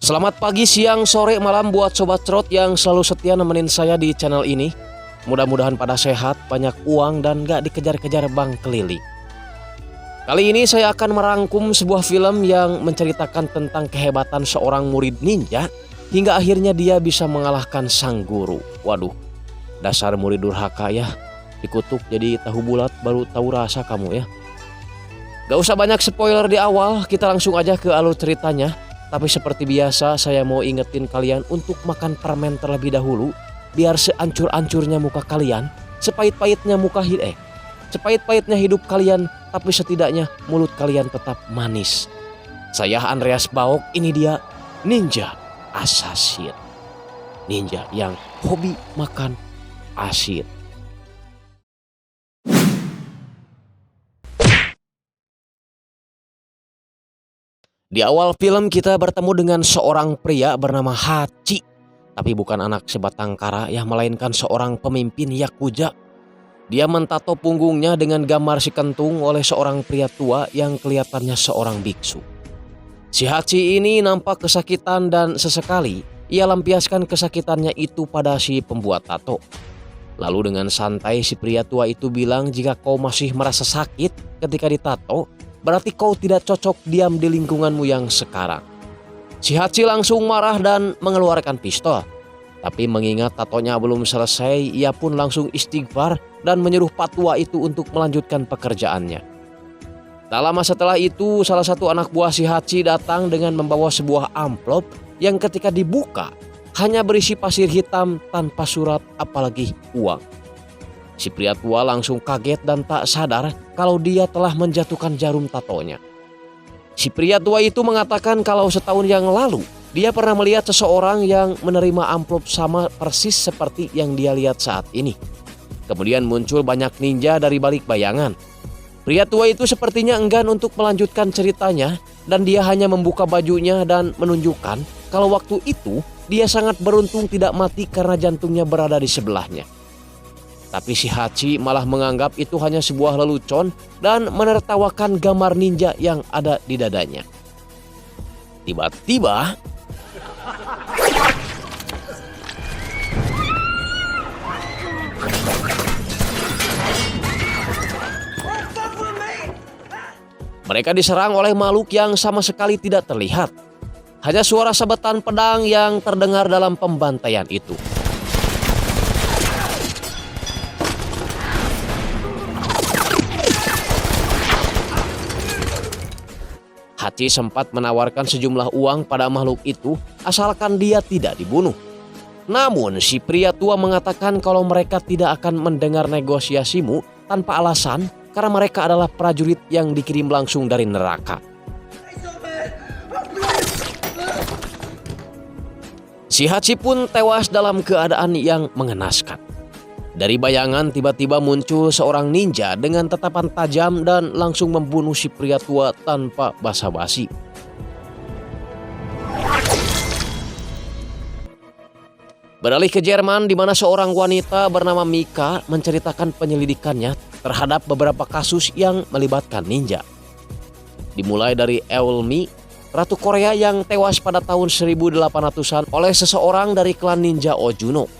Selamat pagi, siang, sore, malam buat Sobat Cerot yang selalu setia nemenin saya di channel ini. Mudah-mudahan pada sehat, banyak uang, dan gak dikejar-kejar bank keliling. Kali ini saya akan merangkum sebuah film yang menceritakan tentang kehebatan seorang murid ninja hingga akhirnya dia bisa mengalahkan sang guru. Waduh, dasar murid durhaka ya. Dikutuk jadi tahu bulat baru tahu rasa kamu ya. Gak usah banyak spoiler di awal, kita langsung aja ke alur ceritanya. Tapi seperti biasa saya mau ingetin kalian untuk makan permen terlebih dahulu biar seancur-ancurnya muka kalian, sepahit-pahitnya sepahit-pahitnya hidup kalian, tapi setidaknya mulut kalian tetap manis. Saya Andreas Baok, ini dia Ninja Assassin. Ninja yang hobi makan asin. Di awal film kita bertemu dengan seorang pria bernama Hachi. Tapi bukan anak sebatang kara ya, melainkan seorang pemimpin Yakuza. Dia mentato punggungnya dengan gambar si kentung oleh seorang pria tua yang kelihatannya seorang biksu. Si Hachi ini nampak kesakitan dan sesekali ia lampiaskan kesakitannya itu pada si pembuat tato. Lalu dengan santai si pria tua itu bilang, jika kau masih merasa sakit ketika ditato, berarti kau tidak cocok diam di lingkunganmu yang sekarang. Si Hachi langsung marah dan mengeluarkan pistol. Tapi mengingat tatonya belum selesai, ia pun langsung istighfar dan menyuruh patua itu untuk melanjutkan pekerjaannya. Tak lama setelah itu, salah satu anak buah si Hachi datang dengan membawa sebuah amplop yang ketika dibuka hanya berisi pasir hitam tanpa surat apalagi uang. Si pria tua langsung kaget dan tak sadar kalau dia telah menjatuhkan jarum tatonya. Si pria tua itu mengatakan kalau setahun yang lalu dia pernah melihat seseorang yang menerima amplop sama persis seperti yang dia lihat saat ini. Kemudian muncul banyak ninja dari balik bayangan. Pria tua itu sepertinya enggan untuk melanjutkan ceritanya dan dia hanya membuka bajunya dan menunjukkan kalau waktu itu dia sangat beruntung tidak mati karena jantungnya berada di sebelahnya. Tapi si Hachi malah menganggap itu hanya sebuah lelucon dan menertawakan gambar ninja yang ada di dadanya. Tiba-tiba mereka diserang oleh makhluk yang sama sekali tidak terlihat. Hanya suara sabetan pedang yang terdengar dalam pembantaian itu. Hachi sempat menawarkan sejumlah uang pada makhluk itu asalkan dia tidak dibunuh. Namun si pria tua mengatakan kalau mereka tidak akan mendengar negosiasimu tanpa alasan karena mereka adalah prajurit yang dikirim langsung dari neraka. Si Hachi pun tewas dalam keadaan yang mengenaskan. Dari bayangan tiba-tiba muncul seorang ninja dengan tatapan tajam dan langsung membunuh si pria tua tanpa basa-basi. Beralih ke Jerman di mana seorang wanita bernama Mika menceritakan penyelidikannya terhadap beberapa kasus yang melibatkan ninja. Dimulai dari Eulmi, ratu Korea yang tewas pada tahun 1800-an oleh seseorang dari klan ninja Ojuno.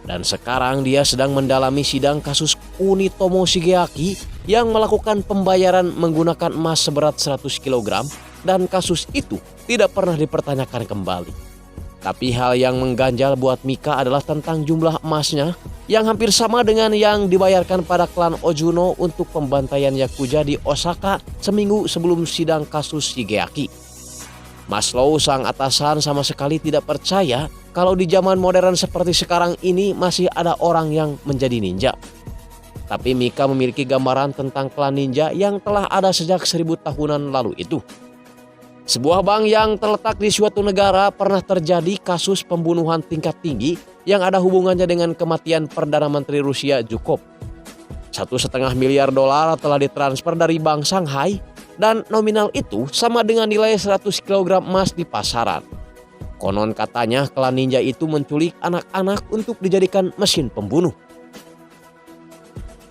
Dan sekarang dia sedang mendalami sidang kasus Kunitomo Shigeaki yang melakukan pembayaran menggunakan emas seberat 100 kg dan kasus itu tidak pernah dipertanyakan kembali. Tapi hal yang mengganjal buat Mika adalah tentang jumlah emasnya yang hampir sama dengan yang dibayarkan pada klan Ojuno untuk pembantaian Yakuza di Osaka seminggu sebelum sidang kasus Shigeaki. Maslow sang atasan sama sekali tidak percaya kalau di zaman modern seperti sekarang ini masih ada orang yang menjadi ninja. Tapi Mika memiliki gambaran tentang klan ninja yang telah ada sejak 1000 tahunan lalu itu. Sebuah bank yang terletak di suatu negara pernah terjadi kasus pembunuhan tingkat tinggi yang ada hubungannya dengan kematian Perdana Menteri Rusia Zhukov. $1,5 miliar telah ditransfer dari bank Shanghai dan nominal itu sama dengan nilai 100 kg emas di pasaran. Konon katanya klan ninja itu menculik anak-anak untuk dijadikan mesin pembunuh.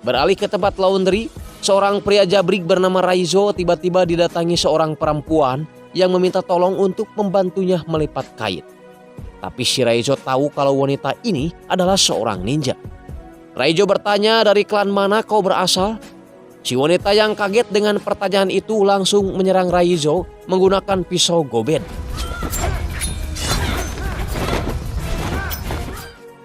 Beralih ke tempat laundry, seorang pria jabrik bernama Raizo tiba-tiba didatangi seorang perempuan yang meminta tolong untuk membantunya melipat kain. Tapi si Raizo tahu kalau wanita ini adalah seorang ninja. Raizo bertanya, "Dari klan mana kau berasal?" Si wanita yang kaget dengan pertanyaan itu langsung menyerang Raizo menggunakan pisau goben.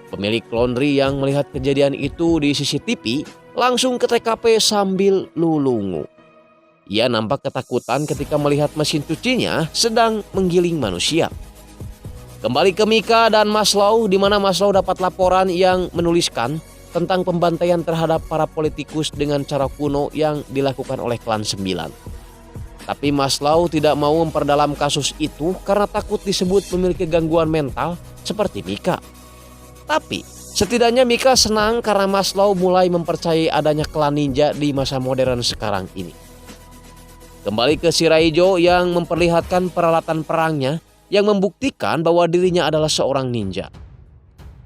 Pemilik laundry yang melihat kejadian itu di CCTV langsung ke TKP sambil lulungu. Ia nampak ketakutan ketika melihat mesin cucinya sedang menggiling manusia. Kembali ke Mika dan Maslow, di mana Maslow dapat laporan yang menuliskan tentang pembantaian terhadap para politikus dengan cara kuno yang dilakukan oleh klan 9. Tapi Maslow tidak mau memperdalam kasus itu karena takut disebut memiliki gangguan mental seperti Mika. Tapi setidaknya Mika senang karena Maslow mulai mempercayai adanya klan ninja di masa modern sekarang ini. Kembali ke si Raizo yang memperlihatkan peralatan perangnya yang membuktikan bahwa dirinya adalah seorang ninja.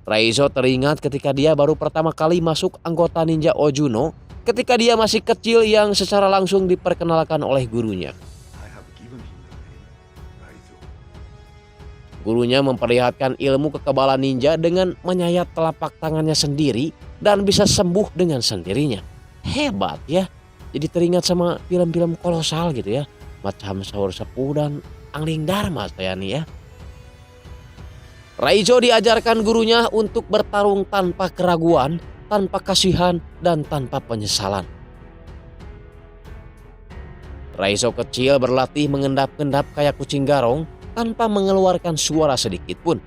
Raizo teringat ketika dia baru pertama kali masuk anggota ninja Ojuno ketika dia masih kecil yang secara langsung diperkenalkan oleh gurunya. Gurunya memperlihatkan ilmu kekebalan ninja dengan menyayat telapak tangannya sendiri dan bisa sembuh dengan sendirinya. Hebat ya. Jadi teringat sama film-film kolosal gitu ya. Macam Saur Sepuh dan Angling Dharma saya nih ya. Raizo diajarkan gurunya untuk bertarung tanpa keraguan, tanpa kasihan, dan tanpa penyesalan. Raizo kecil berlatih mengendap-endap kayak kucing garong tanpa mengeluarkan suara sedikit pun.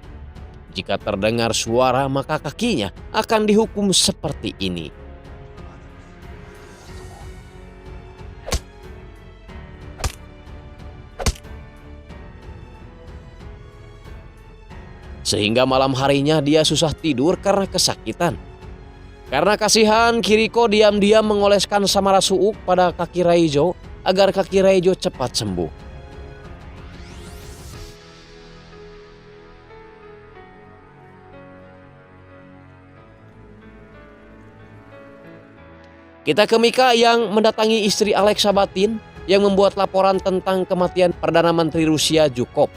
Jika terdengar suara, maka kakinya akan dihukum seperti ini. Sehingga malam harinya dia susah tidur karena kesakitan. Karena kasihan, Kiriko diam-diam mengoleskan samara suuk pada kaki Raizo agar kaki Raizo cepat sembuh. Kita ke Mika yang mendatangi istri Alexa Batin yang membuat laporan tentang kematian Perdana Menteri Rusia Zhukov.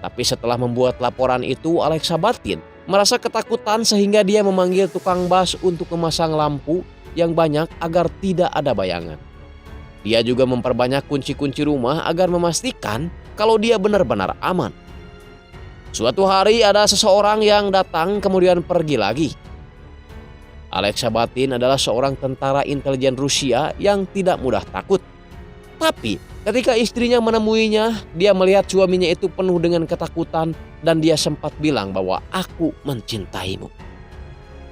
Tapi setelah membuat laporan itu, Alexa Batin merasa ketakutan sehingga dia memanggil tukang bas untuk memasang lampu yang banyak agar tidak ada bayangan. Dia juga memperbanyak kunci-kunci rumah agar memastikan kalau dia benar-benar aman. Suatu hari ada seseorang yang datang kemudian pergi lagi. Alexa Batin adalah seorang tentara intelijen Rusia yang tidak mudah takut. Tapi ketika istrinya menemuinya, dia melihat suaminya itu penuh dengan ketakutan dan dia sempat bilang bahwa aku mencintaimu.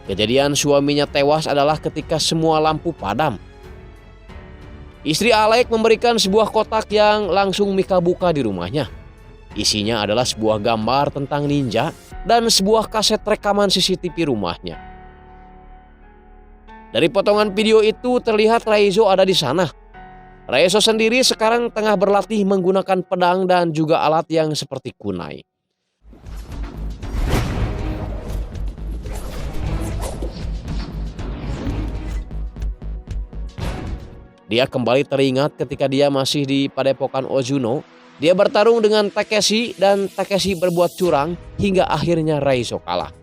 Kejadian suaminya tewas adalah ketika semua lampu padam. Istri Alek memberikan sebuah kotak yang langsung Mika buka di rumahnya. Isinya adalah sebuah gambar tentang ninja dan sebuah kaset rekaman CCTV rumahnya. Dari potongan video itu terlihat Raizo ada di sana. Raizo sendiri sekarang tengah berlatih menggunakan pedang dan juga alat yang seperti kunai. Dia kembali teringat ketika dia masih di Padepokan Ozuno. Dia bertarung dengan Takeshi dan Takeshi berbuat curang hingga akhirnya Raizo kalah.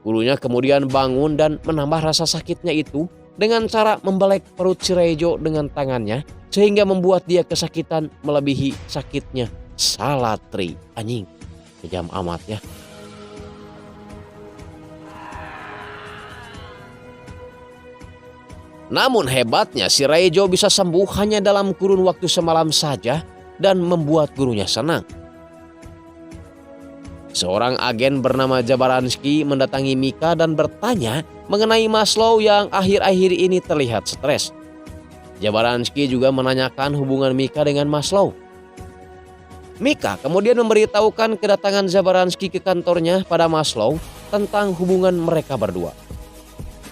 Gurunya kemudian bangun dan menambah rasa sakitnya itu dengan cara membelek perut si Raizo dengan tangannya sehingga membuat dia kesakitan melebihi sakitnya. Salatri, anjing, kejam amat ya. Namun hebatnya si Raizo bisa sembuh hanya dalam kurun waktu semalam saja dan membuat gurunya senang. Seorang agen bernama Jabaransky mendatangi Mika dan bertanya mengenai Maslow yang akhir-akhir ini terlihat stres. Jabaransky juga menanyakan hubungan Mika dengan Maslow. Mika kemudian memberitahukan kedatangan Jabaransky ke kantornya pada Maslow tentang hubungan mereka berdua.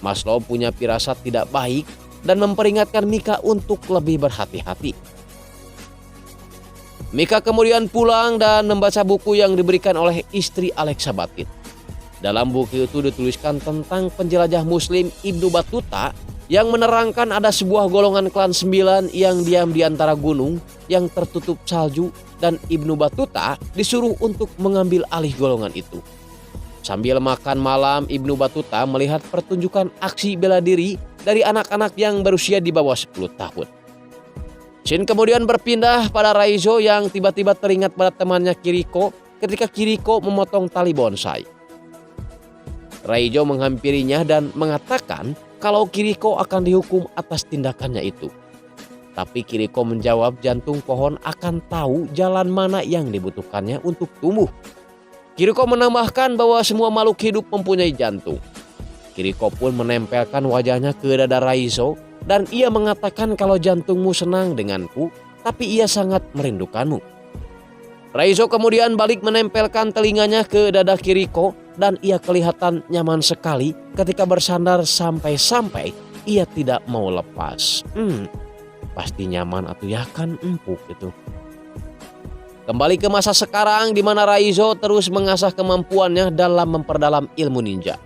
Maslow punya firasat tidak baik dan memperingatkan Mika untuk lebih berhati-hati. Mika kemudian pulang dan membaca buku yang diberikan oleh istri Alexa Batin. Dalam buku itu dituliskan tentang penjelajah Muslim Ibnu Battuta yang menerangkan ada sebuah golongan klan 9 yang diam di antara gunung yang tertutup salju dan Ibnu Battuta disuruh untuk mengambil alih golongan itu. Sambil makan malam, Ibnu Battuta melihat pertunjukan aksi bela diri dari anak-anak yang berusia di bawah 10 tahun. Shin kemudian berpindah pada Raizo yang tiba-tiba teringat pada temannya Kiriko ketika Kiriko memotong tali bonsai. Raizo menghampirinya dan mengatakan kalau Kiriko akan dihukum atas tindakannya itu. Tapi Kiriko menjawab jantung pohon akan tahu jalan mana yang dibutuhkannya untuk tumbuh. Kiriko menambahkan bahwa semua makhluk hidup mempunyai jantung. Kiriko pun menempelkan wajahnya ke dada Raizo dan ia mengatakan kalau jantungmu senang denganku, tapi ia sangat merindukanmu. Raizo kemudian balik menempelkan telinganya ke dada Kiriko dan ia kelihatan nyaman sekali ketika bersandar sampai-sampai ia tidak mau lepas. Pasti nyaman atuh ya kan empuk itu. Kembali ke masa sekarang di mana Raizo terus mengasah kemampuannya dalam memperdalam ilmu ninja.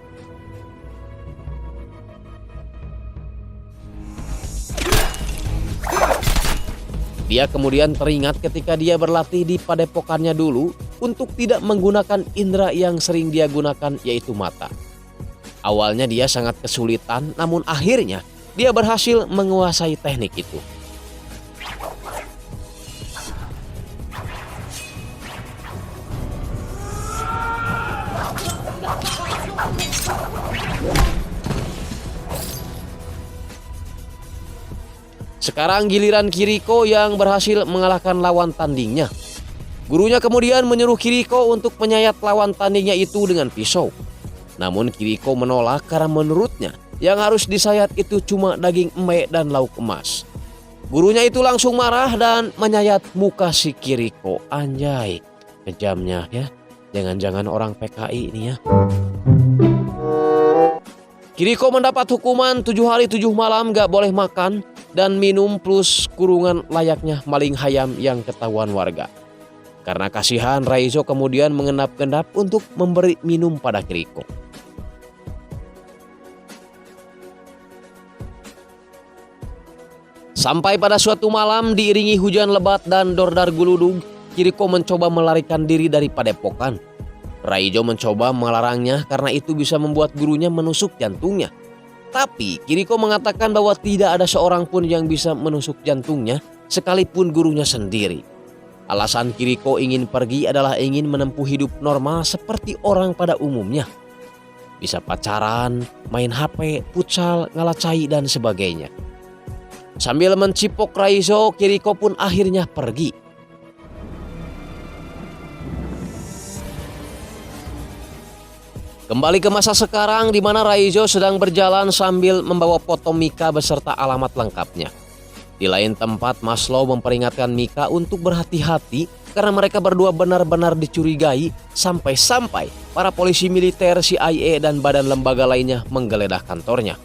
Dia kemudian teringat ketika dia berlatih di padepokannya dulu untuk tidak menggunakan indera yang sering dia gunakan yaitu mata. Awalnya dia sangat kesulitan, namun akhirnya dia berhasil menguasai teknik itu. Sekarang giliran Kiriko yang berhasil mengalahkan lawan tandingnya. Gurunya kemudian menyuruh Kiriko untuk menyayat lawan tandingnya itu dengan pisau. Namun Kiriko menolak karena menurutnya yang harus disayat itu cuma daging embe dan lauk emas. Gurunya itu langsung marah dan menyayat muka si Kiriko. Anjay, kejamnya ya. Jangan-jangan orang PKI ini ya. Kiriko mendapat hukuman 7 hari 7 malam gak boleh makan dan minum plus kurungan layaknya maling hayam yang ketahuan warga. Karena kasihan, Raizo kemudian mengendap-endap untuk memberi minum pada Kiriko. Sampai pada suatu malam diiringi hujan lebat dan dordar guludug, Kiriko mencoba melarikan diri dari padepokan. Raizo mencoba melarangnya karena itu bisa membuat gurunya menusuk jantungnya. Tapi Kiriko mengatakan bahwa tidak ada seorang pun yang bisa menusuk jantungnya sekalipun gurunya sendiri. Alasan Kiriko ingin pergi adalah ingin menempuh hidup normal seperti orang pada umumnya. Bisa pacaran, main HP, futsal, ngalacai dan sebagainya. Sambil mencipok Raizo, Kiriko pun akhirnya pergi. Kembali ke masa sekarang di mana Raizo sedang berjalan sambil membawa foto Mika beserta alamat lengkapnya. Di lain tempat, Maslow memperingatkan Mika untuk berhati-hati karena mereka berdua benar-benar dicurigai sampai-sampai para polisi militer, CIA dan badan lembaga lainnya menggeledah kantornya.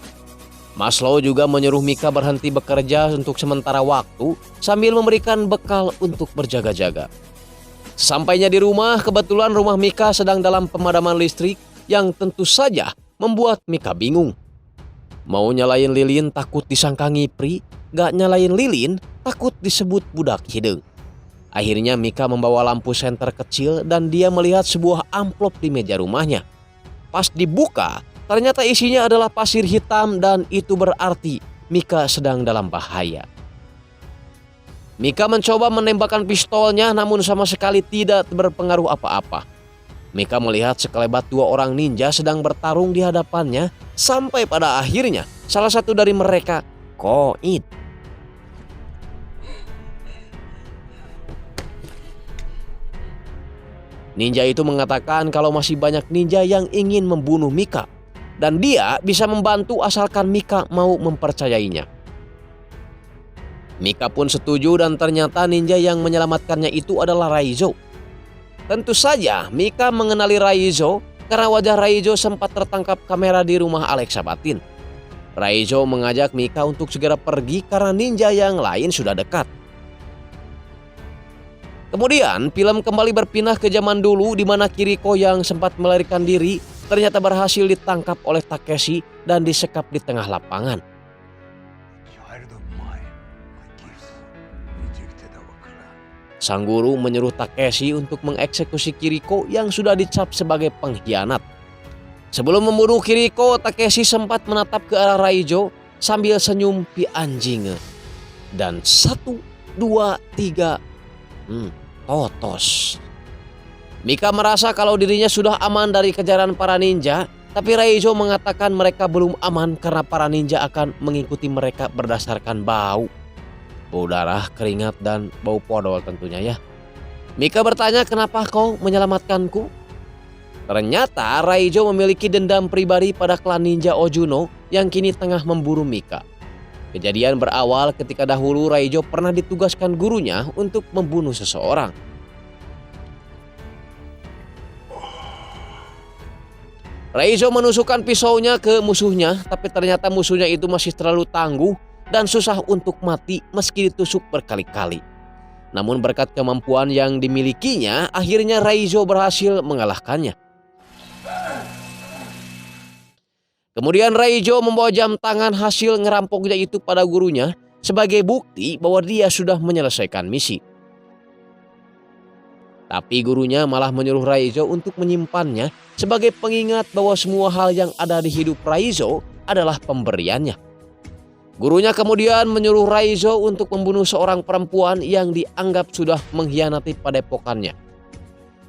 Maslow juga menyuruh Mika berhenti bekerja untuk sementara waktu sambil memberikan bekal untuk berjaga-jaga. Sampainya di rumah, kebetulan rumah Mika sedang dalam pemadaman listrik yang tentu saja membuat Mika bingung. Mau nyalain lilin takut disangka ngipri, gak nyalain lilin takut disebut budak hidung. Akhirnya Mika membawa lampu senter kecil dan dia melihat sebuah amplop di meja rumahnya. Pas dibuka, ternyata isinya adalah pasir hitam dan itu berarti Mika sedang dalam bahaya. Mika mencoba menembakkan pistolnya namun sama sekali tidak berpengaruh apa-apa. Mika melihat sekelebat 2 orang ninja sedang bertarung di hadapannya sampai pada akhirnya salah satu dari mereka koit. Ninja itu mengatakan kalau masih banyak ninja yang ingin membunuh Mika dan dia bisa membantu asalkan Mika mau mempercayainya. Mika pun setuju dan ternyata ninja yang menyelamatkannya itu adalah Raizo. Tentu saja Mika mengenali Raizo karena wajah Raizo sempat tertangkap kamera di rumah Alex Sabatin. Raizo mengajak Mika untuk segera pergi karena ninja yang lain sudah dekat. Kemudian film kembali berpindah ke zaman dulu di mana Kiriko yang sempat melarikan diri ternyata berhasil ditangkap oleh Takeshi dan disekap di tengah lapangan. Sang guru menyuruh Takeshi untuk mengeksekusi Kiriko yang sudah dicap sebagai pengkhianat. Sebelum membunuh Kiriko, Takeshi sempat menatap ke arah Raijo sambil senyum pi anjing. Dan 1, 2, 3, totos. Mika merasa kalau dirinya sudah aman dari kejaran para ninja, tapi Raijo mengatakan mereka belum aman karena para ninja akan mengikuti mereka berdasarkan bau. Bau darah, keringat, dan bau podol tentunya ya. Mika bertanya, kenapa kau menyelamatkanku? Ternyata Raijo memiliki dendam pribadi pada klan ninja Ojuno yang kini tengah memburu Mika. Kejadian berawal ketika dahulu Raijo pernah ditugaskan gurunya untuk membunuh seseorang. Raijo menusukkan pisaunya ke musuhnya, tapi ternyata musuhnya itu masih terlalu tangguh dan susah untuk mati meski ditusuk berkali-kali. Namun berkat kemampuan yang dimilikinya, akhirnya Raijo berhasil mengalahkannya. Kemudian Raijo membawa jam tangan hasil ngerampoknya itu pada gurunya sebagai bukti bahwa dia sudah menyelesaikan misi. Tapi gurunya malah menyuruh Raijo untuk menyimpannya sebagai pengingat bahwa semua hal yang ada di hidup Raijo adalah pemberiannya. Gurunya kemudian menyuruh Raijo untuk membunuh seorang perempuan yang dianggap sudah mengkhianati padepokannya.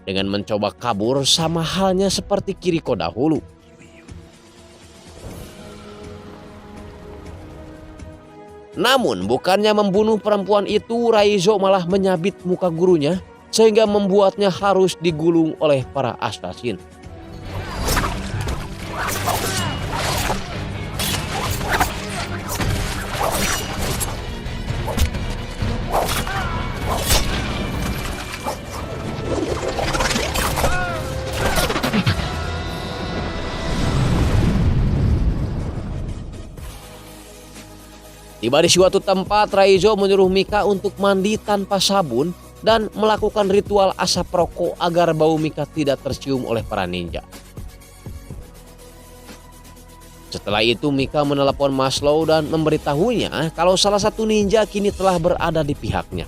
Dengan mencoba kabur sama halnya seperti Kiriko dahulu. Namun bukannya membunuh perempuan itu, Raijo malah menyabit muka gurunya sehingga membuatnya harus digulung oleh para assassin. Tiba di suatu tempat, Raijo menyuruh Mika untuk mandi tanpa sabun dan melakukan ritual asap rokok agar bau Mika tidak tercium oleh para ninja. Setelah itu Mika menelepon Maslow dan memberitahunya kalau salah satu ninja kini telah berada di pihaknya.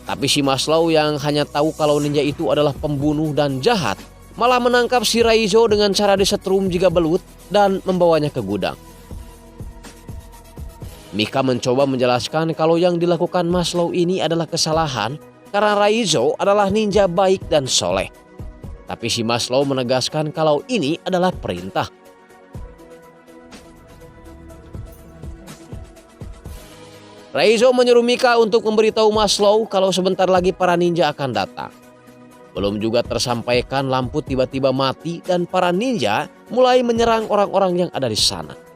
Tapi si Maslow yang hanya tahu kalau ninja itu adalah pembunuh dan jahat, malah menangkap si Raijo dengan cara disetrum jika belut dan membawanya ke gudang. Mika mencoba menjelaskan kalau yang dilakukan Maslow ini adalah kesalahan karena Raijo adalah ninja baik dan soleh. Tapi si Maslow menegaskan kalau ini adalah perintah. Raijo menyuruh Mika untuk memberitahu Maslow kalau sebentar lagi para ninja akan datang. Belum juga tersampaikan, lampu tiba-tiba mati dan para ninja mulai menyerang orang-orang yang ada di sana.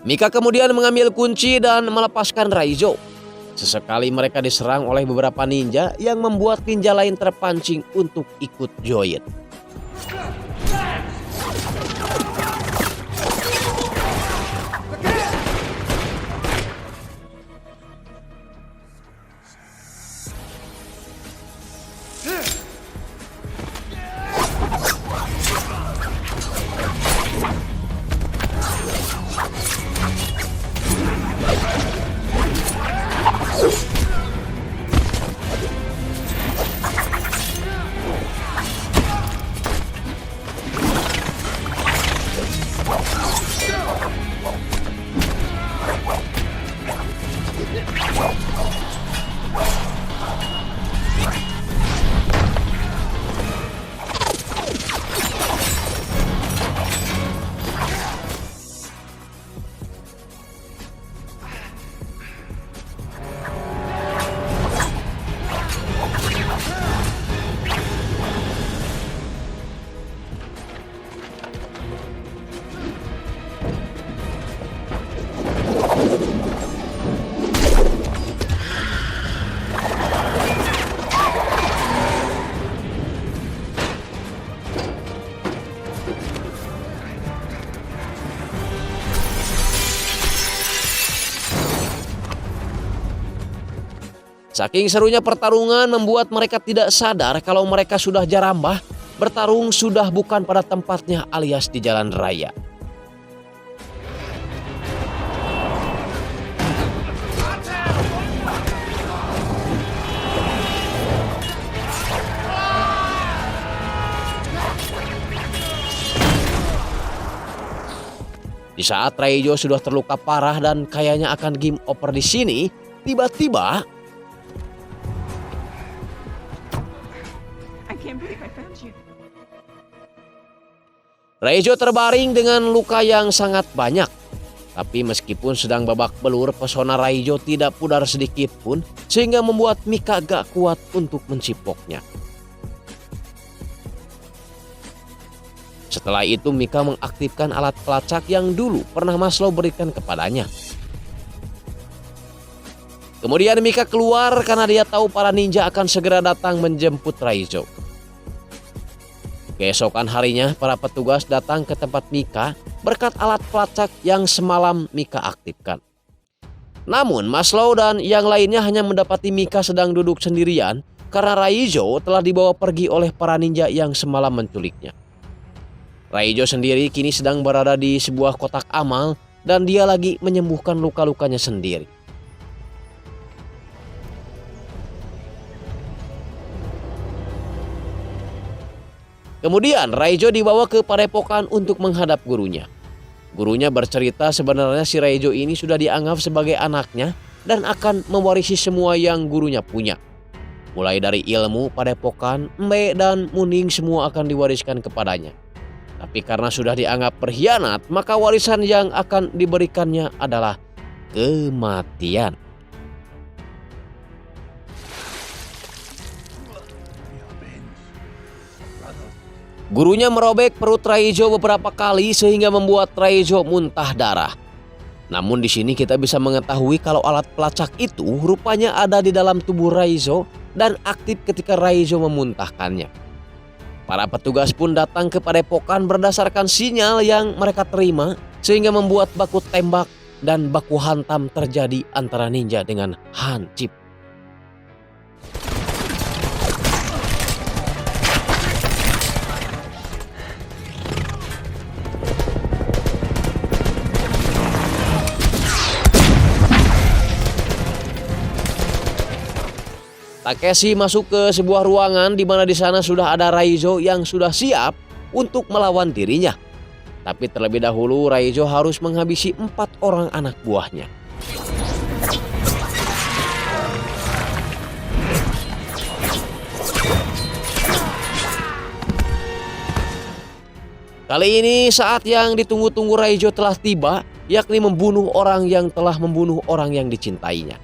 Mika kemudian mengambil kunci dan melepaskan Raijo. Sesekali mereka diserang oleh beberapa ninja yang membuat ninja lain terpancing untuk ikut join. Saking serunya pertarungan membuat mereka tidak sadar kalau mereka sudah jarambah, bertarung sudah bukan pada tempatnya alias di jalan raya. Di saat Raijo sudah terluka parah dan kayaknya akan game over di sini, tiba-tiba Raijo terbaring dengan luka yang sangat banyak. Tapi meskipun sedang babak belur, pesona Raijo tidak pudar sedikit pun sehingga membuat Mika gak kuat untuk mencipoknya. Setelah itu Mika mengaktifkan alat pelacak yang dulu pernah Maslow berikan kepadanya. Kemudian Mika keluar karena dia tahu para ninja akan segera datang menjemput Raijo. Keesokan harinya para petugas datang ke tempat Mika berkat alat pelacak yang semalam Mika aktifkan. Namun Maslow dan yang lainnya hanya mendapati Mika sedang duduk sendirian karena Raijo telah dibawa pergi oleh para ninja yang semalam menculiknya. Raijo sendiri kini sedang berada di sebuah kotak amal dan dia lagi menyembuhkan luka-lukanya sendiri. Kemudian Raijo dibawa ke padepokan untuk menghadap gurunya. Gurunya bercerita sebenarnya si Raijo ini sudah dianggap sebagai anaknya dan akan mewarisi semua yang gurunya punya. Mulai dari ilmu, padepokan, Mbe dan Muning semua akan diwariskan kepadanya. Tapi karena sudah dianggap berkhianat, maka warisan yang akan diberikannya adalah kematian. Gurunya merobek perut Raijo beberapa kali sehingga membuat Raijo muntah darah. Namun di sini kita bisa mengetahui kalau alat pelacak itu rupanya ada di dalam tubuh Raijo dan aktif ketika Raijo memuntahkannya. Para petugas pun datang ke padepokan berdasarkan sinyal yang mereka terima sehingga membuat baku tembak dan baku hantam terjadi antara ninja dengan hansip. Takeshi masuk ke sebuah ruangan di mana di sana sudah ada Raijo yang sudah siap untuk melawan dirinya. Tapi terlebih dahulu Raijo harus menghabisi 4 orang anak buahnya. Kali ini saat yang ditunggu-tunggu Raijo telah tiba, yakni membunuh orang yang telah membunuh orang yang dicintainya.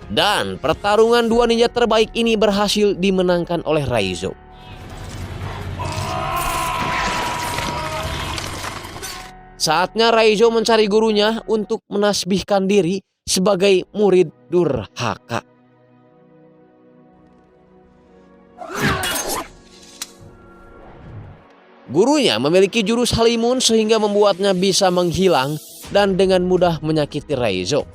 Dan pertarungan dua ninja terbaik ini berhasil dimenangkan oleh Raijo. Saatnya Raijo mencari gurunya untuk menasbihkan diri sebagai murid durhaka. Gurunya memiliki jurus Halimun sehingga membuatnya bisa menghilang dan dengan mudah menyakiti Raijo.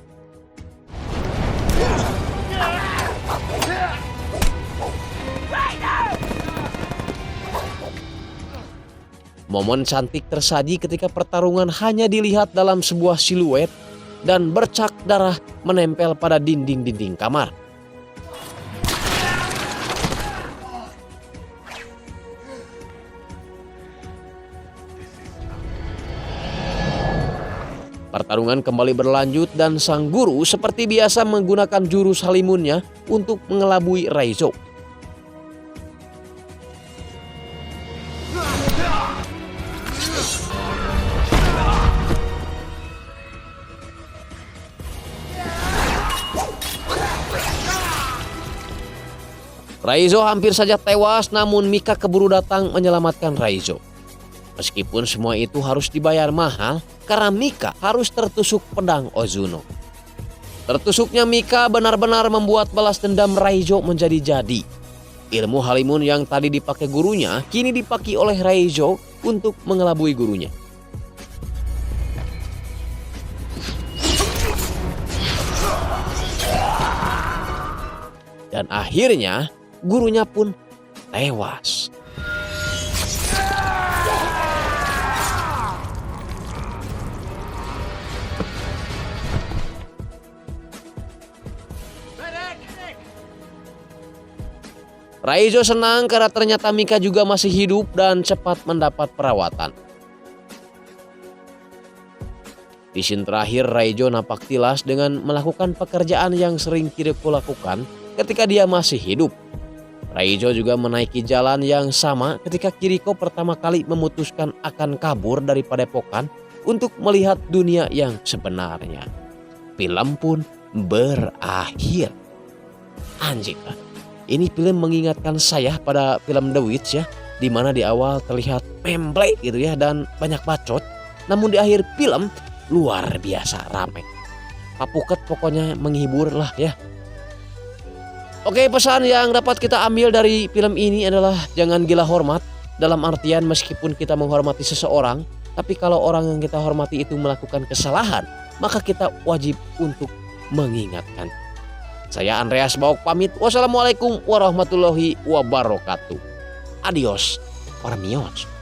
Momen cantik tersaji ketika pertarungan hanya dilihat dalam sebuah siluet dan bercak darah menempel pada dinding-dinding kamar. Pertarungan kembali berlanjut dan sang guru seperti biasa menggunakan jurus Halimunnya untuk mengelabui Raijo. Raijo hampir saja tewas, namun Mika keburu datang menyelamatkan Raijo. Meskipun semua itu harus dibayar mahal karena Mika harus tertusuk pedang Ozuno. Tertusuknya Mika benar-benar membuat balas dendam Raijo menjadi jadi. Ilmu Halimun yang tadi dipakai gurunya kini dipakai oleh Raizo untuk mengelabui gurunya. Dan akhirnya gurunya pun tewas. Raizo senang karena ternyata Mika juga masih hidup dan cepat mendapat perawatan. Di scene terakhir, Raizo nampak tilas dengan melakukan pekerjaan yang sering Kiriko lakukan ketika dia masih hidup. Raizo juga menaiki jalan yang sama ketika Kiriko pertama kali memutuskan akan kabur dari padepokan untuk melihat dunia yang sebenarnya. Film pun berakhir. Anjing kan? Ini film mengingatkan saya pada film The Witch ya, di mana di awal terlihat memble gitu ya dan banyak bacot, namun di akhir film luar biasa rame. Papuket pokoknya menghibur lah ya. Oke, pesan yang dapat kita ambil dari film ini adalah jangan gila hormat, dalam artian meskipun kita menghormati seseorang, tapi kalau orang yang kita hormati itu melakukan kesalahan, maka kita wajib untuk mengingatkan. Saya Andreas Bauk pamit. Wassalamualaikum warahmatullahi wabarakatuh. Adios, warmios.